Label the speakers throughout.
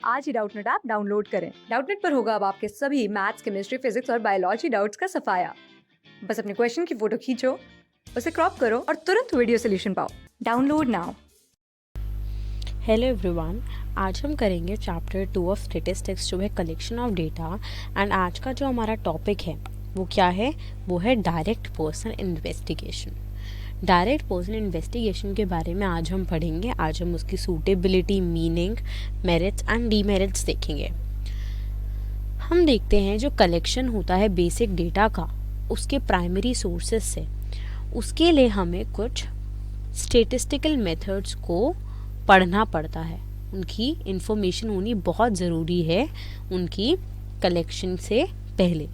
Speaker 1: आज ही Doubtnut app download करें। Doubtnut पर होगा अब आपके सभी मैथ्स, केमिस्ट्री, फिजिक्स और बायोलॉजी डाउट्स का सफाया। बस अपने क्वेश्चन की फोटो खींचो, उसे क्रॉप करो और तुरंत वीडियो सोल्यूशन पाओ। Download now.
Speaker 2: हेलो एवरीवन, आज हम करेंगे चैप्टर 2 ऑफ स्टैटिस्टिक्स जो है कलेक्शन ऑफ डेटा। एंड आज का जो हमारा टॉपिक है वो क्या है? वो है direct personal investigation. Direct personal investigation के बारे में आज हम पढ़ेंगे। आज हम उसकी suitability, meaning, merits and demerits देखेंगे। हम देखते हैं जो कलेक्शन होता है बेसिक डेटा का उसके प्राइमरी सोर्सेस से, उसके लिए हमें कुछ स्टैटिस्टिकल मेथड्स को पढ़ना पड़ता है। उनकी इंफॉर्मेशन होनी बहुत ज़रूरी है उनकी कलेक्शन से पहले।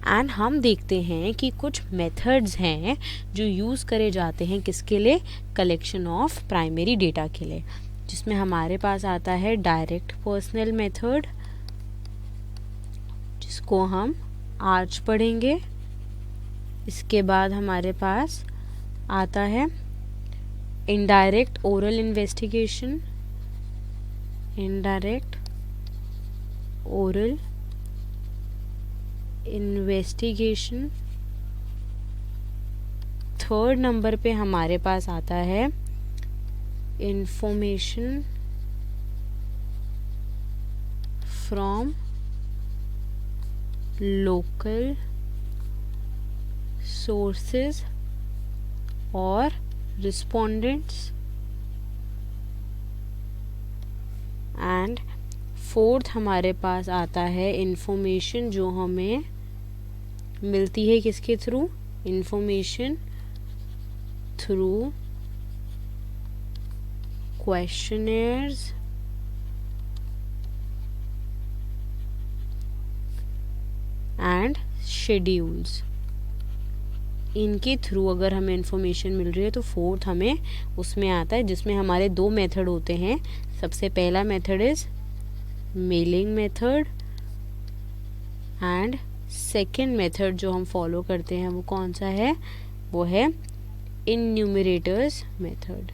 Speaker 2: एंड हम देखते हैं कि कुछ मेथड्स हैं जो यूज़ करे जाते हैं किसके लिए? कलेक्शन ऑफ प्राइमरी डेटा के लिए, जिसमें हमारे पास आता है डायरेक्ट पर्सनल मेथड, जिसको हम आज पढ़ेंगे। इसके बाद हमारे पास आता है indirect oral investigation, indirect oral investigation. Third number पे हमारे पास आता है इंफॉर्मेशन फ्रॉम लोकल सोर्सेज और रिस्पोंडेंट्स। एंड फोर्थ हमारे पास आता है इंफॉर्मेशन जो हमें मिलती है किसके through? Information through questioners and schedules. इनके थ्रू अगर हमें इंफॉर्मेशन मिल रही है तो फोर्थ हमें उसमें आता है, जिसमें हमारे दो मेथड होते हैं। सबसे पहला method is mailing method and second method जो हम फॉलो करते हैं वो कौन सा है? वो है इन्यूमरेटर्स मेथड,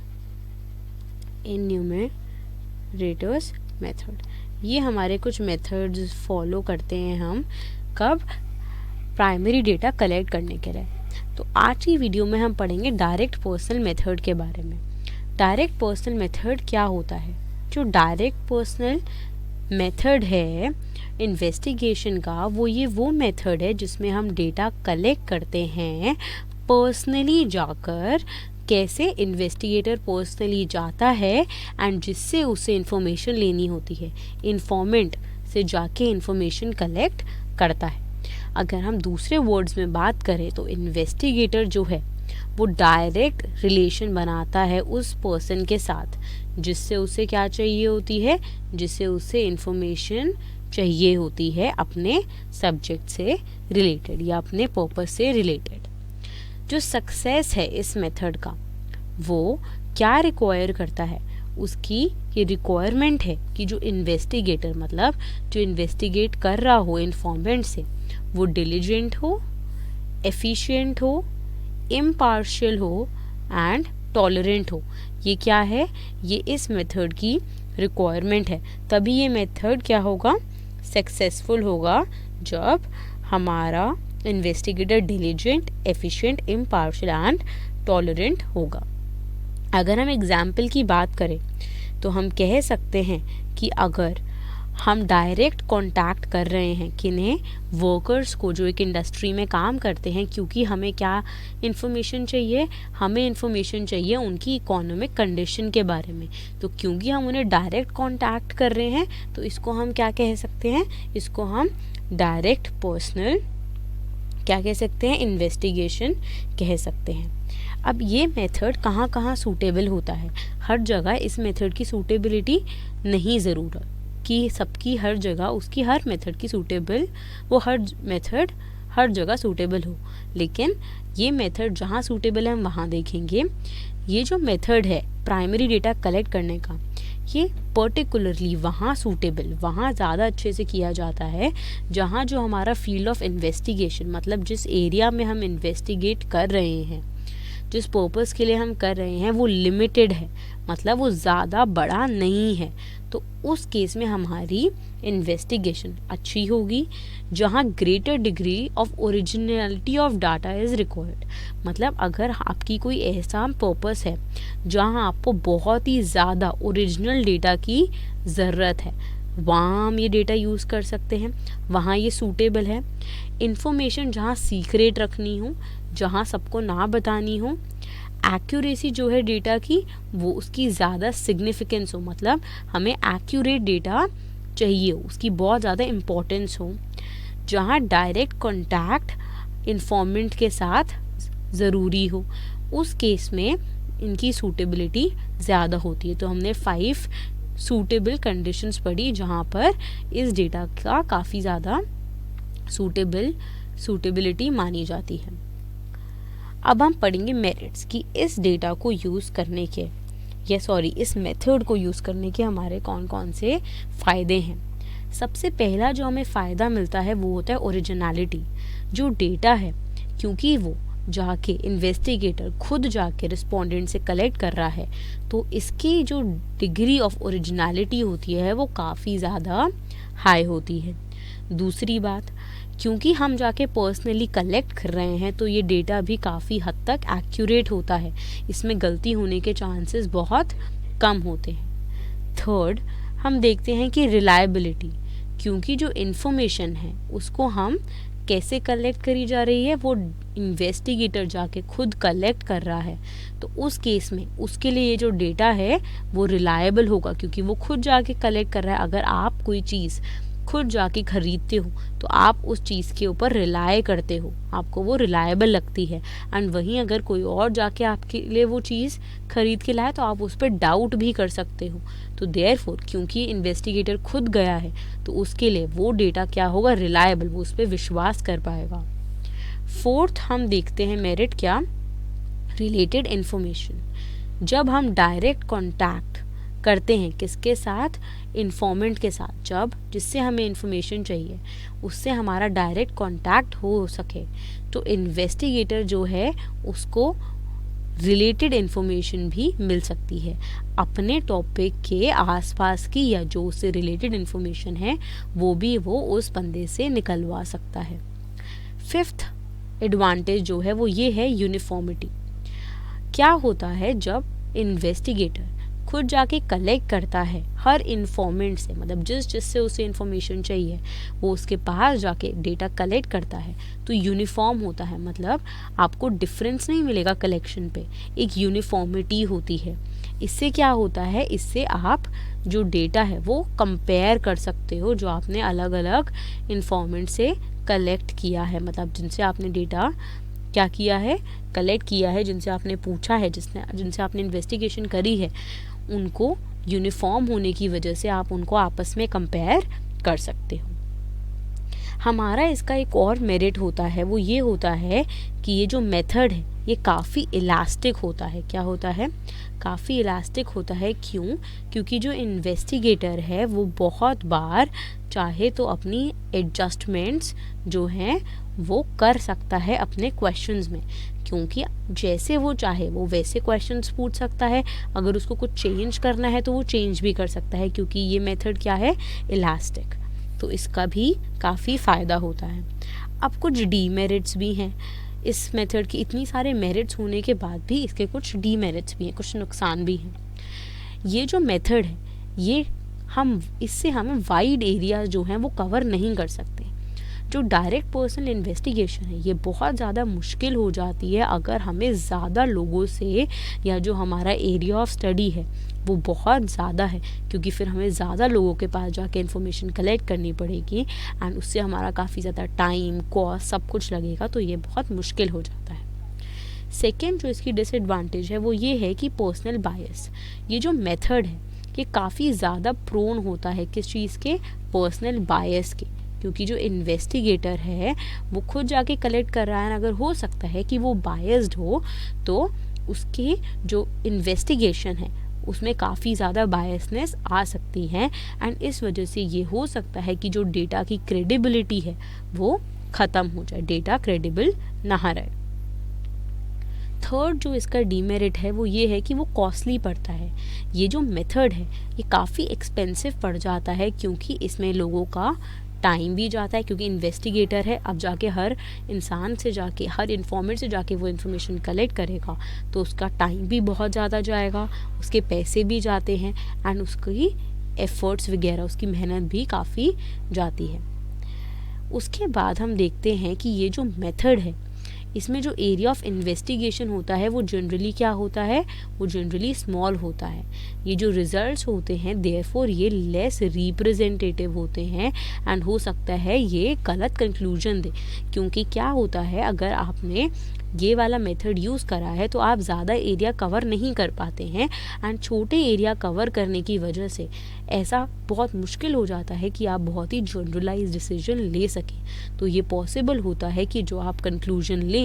Speaker 2: इन्यूमरेटर्स मेथड। ये हमारे कुछ मेथड्स फॉलो करते हैं हम कब? प्राइमरी डेटा कलेक्ट करने के लिए। तो आज की वीडियो में हम पढ़ेंगे डायरेक्ट पर्सनल मेथड के बारे में। डायरेक्ट पर्सनल मेथड क्या होता है? जो डायरेक्ट पर्सनल मेथड है इन्वेस्टिगेशन का, वो मेथड है जिसमें हम डेटा कलेक्ट करते हैं पर्सनली जाकर। कैसे? इन्वेस्टिगेटर पर्सनली जाता है एंड जिससे उसे इंफॉर्मेशन लेनी होती है, इन्फॉर्मेंट से जाके इंफॉर्मेशन कलेक्ट करता है। अगर हम दूसरे वर्ड्स में बात करें तो इन्वेस्टिगेटर जो है वो डायरेक्ट रिलेशन बनाता है उस पर्सन के साथ जिससे उसे क्या चाहिए होती है? जिससे उसे इंफॉर्मेशन चाहिए होती है अपने सब्जेक्ट से रिलेटेड या अपने पर्पस से रिलेटेड। जो सक्सेस है इस मेथड का वो क्या रिक्वायर करता है? उसकी ये रिक्वायरमेंट है कि जो इन्वेस्टिगेटर, मतलब जो इन्वेस्टिगेट कर रहा हो इन्फॉर्मेंट से, वो डिलिजेंट हो, एफिशिएंट हो, इम्पार्शियल हो एंड टॉलरेंट हो। ये क्या है? ये इस मेथड की रिक्वायरमेंट है। तभी ये मेथड क्या होगा? सक्सेसफुल होगा जब हमारा investigator diligent, efficient, impartial and tolerant होगा। अगर हम एग्जाम्पल की बात करें तो हम कह सकते हैं कि अगर हम डायरेक्ट कांटेक्ट कर रहे हैं किन्हें? वर्कर्स को जो एक इंडस्ट्री में काम करते हैं, क्योंकि हमें क्या इन्फॉर्मेशन चाहिए? हमें इन्फॉर्मेशन चाहिए उनकी इकोनॉमिक कंडीशन के बारे में। तो क्योंकि हम उन्हें डायरेक्ट कांटेक्ट कर रहे हैं तो इसको हम क्या कह सकते हैं? इसको हम डायरेक्ट पर्सनल क्या कह सकते हैं? इन्वेस्टिगेशन कह सकते हैं। अब ये मेथड कहाँ कहाँ सूटेबल होता है? हर जगह इस मेथड की सूटेबिलिटी नहीं ज़रूर कि सबकी हर जगह उसकी हर मेथड की सूटेबल, वो हर मेथड हर जगह सूटेबल हो। लेकिन ये मेथड जहाँ सूटेबल है हम वहाँ देखेंगे। ये जो मेथड है प्राइमरी डेटा कलेक्ट करने का, ये पर्टिकुलरली वहाँ सूटेबल, वहाँ ज़्यादा अच्छे से किया जाता है जहाँ जो हमारा फील्ड ऑफ इन्वेस्टिगेशन, मतलब जिस एरिया में हम इन्वेस्टिगेट कर रहे हैं, जिस पर्पस के लिए हम कर रहे हैं वो लिमिटेड है, मतलब वो ज़्यादा बड़ा नहीं है, तो उस केस में हमारी इन्वेस्टिगेशन अच्छी होगी। जहाँ greater degree of originality of data is required, मतलब अगर आपकी कोई ऐसा पर्पस है जहाँ आपको बहुत ही ज़्यादा ओरिजिनल डेटा की ज़रूरत है, वहाँ हम ये डेटा यूज़ कर सकते हैं, वहाँ ये सूटेबल है। इन्फॉर्मेशन जहाँ सीक्रेट रखनी हो, जहाँ सबको ना बतानी हो, एक्यूरेसी जो है डेटा की वो उसकी ज़्यादा सिग्निफिकेंस हो, मतलब हमें एक्यूरेट डेटा चाहिए हो, उसकी बहुत ज़्यादा इम्पोर्टेंस हो। जहाँ डायरेक्ट कॉन्टैक्ट इन्फॉर्मेंट के साथ ज़रूरी हो, उस केस में इनकी सूटेबिलिटी ज़्यादा होती है। तो हमने 5 सूटेबल कंडीशंस पढ़ी जहाँ पर इस डेटा का काफ़ी ज़्यादा सूटेबिलिटी मानी जाती है। अब हम पढ़ेंगे मेरिट्स कि इस डेटा को यूज़ करने के इस मेथड को यूज़ करने के हमारे कौन कौन से फ़ायदे हैं। सबसे पहला जो हमें फ़ायदा मिलता है वो होता है ओरिजिनलिटी। जो डेटा है, क्योंकि वो जाके इन्वेस्टिगेटर खुद जाके रिस्पोंडेंट से कलेक्ट कर रहा है, तो इसकी जो डिग्री ऑफ ओरिजिनलिटी होती है वो काफ़ी ज़्यादा हाई होती है। दूसरी बात, क्योंकि हम जाके पर्सनली कलेक्ट कर रहे हैं तो ये डेटा भी काफ़ी हद तक एक्यूरेट होता है, इसमें गलती होने के चांसेस बहुत कम होते हैं। थर्ड, हम देखते हैं कि रिलायबिलिटी, क्योंकि जो इन्फॉर्मेशन है उसको हम कैसे कलेक्ट करी जा रही है, वो इन्वेस्टिगेटर जाके खुद कलेक्ट कर रहा है, तो उस केस में उसके लिए ये जो डेटा है वो रिलायबल होगा, क्योंकि वो खुद जाके कलेक्ट कर रहा है। अगर आप कोई चीज़ खुद जाके खरीदते हो तो आप उस चीज़ के ऊपर रिलाय करते हो, आपको वो रिलायबल लगती है। एंड वहीं अगर कोई और जाके आपके लिए वो चीज़ खरीद के लाए तो आप उस पर डाउट भी कर सकते हो। तो देयरफॉर क्योंकि इन्वेस्टिगेटर खुद गया है तो उसके लिए वो डेटा क्या होगा, रिलायबल, वो उस पर विश्वास कर पाएगा। फोर्थ, हम देखते हैं मेरिट क्या, रिलेटेड इन्फॉर्मेशन। जब हम डायरेक्ट कॉन्टैक्ट करते हैं किसके साथ, इन्फॉर्मेंट के साथ, जब जिससे हमें इन्फॉर्मेशन चाहिए उससे हमारा डायरेक्ट कांटेक्ट हो सके, तो इन्वेस्टिगेटर जो है उसको रिलेटेड इन्फॉर्मेशन भी मिल सकती है। अपने टॉपिक के आसपास की या जो उससे रिलेटेड इन्फॉर्मेशन है वो भी वो उस बंदे से निकलवा सकता है। फिफ्थ एडवांटेज जो है वो ये है यूनिफॉर्मिटी। क्या होता है जब इन्वेस्टिगेटर खुद जाके कलेक्ट करता है हर इन्फॉर्मेंट से, मतलब जिससे उसे इन्फॉर्मेशन चाहिए वो उसके पास जाके डेटा कलेक्ट करता है, तो यूनिफॉर्म होता है, मतलब आपको डिफरेंस नहीं मिलेगा कलेक्शन पे, एक यूनिफॉर्मिटी होती है। इससे क्या होता है, इससे आप जो डेटा है वो कंपेयर कर सकते हो, जो आपने अलग अलग इन्फॉर्मेंट से कलेक्ट किया है, मतलब जिनसे आपने डेटा क्या किया है, कलेक्ट किया है, जिनसे आपने पूछा है, जिनसे आपने इन्वेस्टिगेशन करी है, उनको यूनिफॉर्म होने की वजह से आप उनको आपस में कंपेयर कर सकते हो। हमारा इसका एक और मेरिट होता है, वो ये होता है कि ये जो मेथड है ये काफ़ी इलास्टिक होता है। क्या होता है, काफ़ी इलास्टिक होता है। क्यों? क्योंकि जो इन्वेस्टिगेटर है वो बहुत बार चाहे तो अपनी एडजस्टमेंट्स जो हैं वो कर सकता है अपने क्वेश्चंस में, क्योंकि जैसे वो चाहे वो वैसे क्वेश्चंस पूछ सकता है। अगर उसको कुछ चेंज करना है तो वो चेंज भी कर सकता है, क्योंकि ये मेथड क्या है, इलास्टिक। तो इसका भी काफ़ी फ़ायदा होता है। अब कुछ डीमेरिट्स भी हैं इस मेथड की। इतनी सारे मेरिट्स होने के बाद भी इसके कुछ डीमेरिट्स भी हैं, कुछ नुकसान भी हैं। ये जो मेथड है ये इससे हमें वाइड एरिया जो हैं वो कवर नहीं कर सकते। जो डायरेक्ट पर्सनल इन्वेस्टिगेशन है ये बहुत ज़्यादा मुश्किल हो जाती है अगर हमें ज़्यादा लोगों से, या जो हमारा एरिया ऑफ स्टडी है वो बहुत ज़्यादा है, क्योंकि फिर हमें ज़्यादा लोगों के पास जाके इन्फॉर्मेशन कलेक्ट करनी पड़ेगी एंड उससे हमारा काफ़ी ज़्यादा टाइम, कॉस्ट, सब कुछ लगेगा, तो ये बहुत मुश्किल हो जाता है। सेकेंड जो इसकी डिसएडवांटेज है वो ये है कि पर्सनल बायस। ये जो मेथड है ये काफ़ी ज़्यादा प्रोन होता है किस चीज़ के, पर्सनल बायस के, क्योंकि जो इन्वेस्टिगेटर है वो खुद जाके कलेक्ट कर रहा है। अगर हो सकता है कि वो बायस्ड हो तो उसकी जो इन्वेस्टिगेशन है उसमें काफ़ी ज़्यादा बायसनेस आ सकती है एंड इस वजह से ये हो सकता है कि जो डेटा की क्रेडिबिलिटी है वो ख़त्म हो जाए, डेटा क्रेडिबल ना रहे। थर्ड जो इसका डीमेरिट है वो ये है कि वो कॉस्टली पड़ता है। ये जो मेथड है ये काफ़ी एक्सपेंसिव पड़ जाता है, क्योंकि इसमें लोगों का टाइम भी जाता है, क्योंकि इन्वेस्टिगेटर है, अब जाके हर इंसान से जाके, हर इन्फॉर्मेट से जाके वो इन्फॉर्मेशन कलेक्ट करेगा, तो उसका टाइम भी बहुत ज़्यादा जाएगा, उसके पैसे भी जाते हैं, एंड उसकी एफर्ट्स वगैरह, उसकी मेहनत भी काफ़ी जाती है। उसके बाद हम देखते हैं कि ये जो मेथड है इसमें जो एरिया ऑफ इन्वेस्टिगेशन होता है वो जनरली क्या होता है, वो जनरली स्मॉल होता है। ये जो रिजल्ट्स होते हैं देयरफॉर ये लेस रिप्रेजेंटेटिव होते हैं, एंड हो सकता है ये गलत कंक्लूजन दे, क्योंकि क्या होता है, अगर आपने ये वाला मेथड यूज़ करा है तो आप ज़्यादा एरिया कवर नहीं कर पाते हैं, एंड छोटे एरिया कवर करने की वजह से ऐसा बहुत मुश्किल हो जाता है कि आप बहुत ही जनरलाइज डिसीजन ले सकें। तो ये पॉसिबल होता है कि जो आप कंक्लूजन लें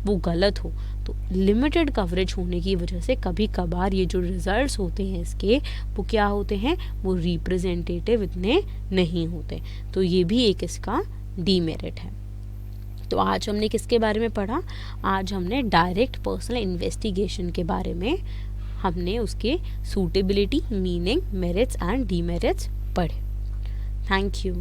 Speaker 2: वो गलत हो। तो लिमिटेड कवरेज होने की वजह से कभी कभार ये जो रिजल्ट्स होते हैं इसके वो क्या होते हैं, वो रिप्रेजेंटेटिव इतने नहीं होते। तो ये भी एक इसका डीमेरिट है। तो आज हमने किसके बारे में पढ़ा, आज हमने डायरेक्ट पर्सनल इन्वेस्टिगेशन के बारे में, हमने उसके suitability, meaning, merits and demerits पढ़े। Thank you.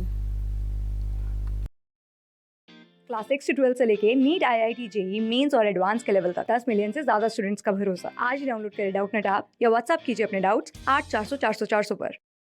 Speaker 1: क्लास 6 से 12 से लेके नीट, IIT, JEE मेंस और एडवांस के लेवल तक 10 मिलियन से ज्यादा स्टूडेंट्स का भरोसा। आज ही डाउनलोड करें डाउटनेट ऐप या व्हाट्सएप कीजिए अपने डाउट्स 8400 400 400 पर।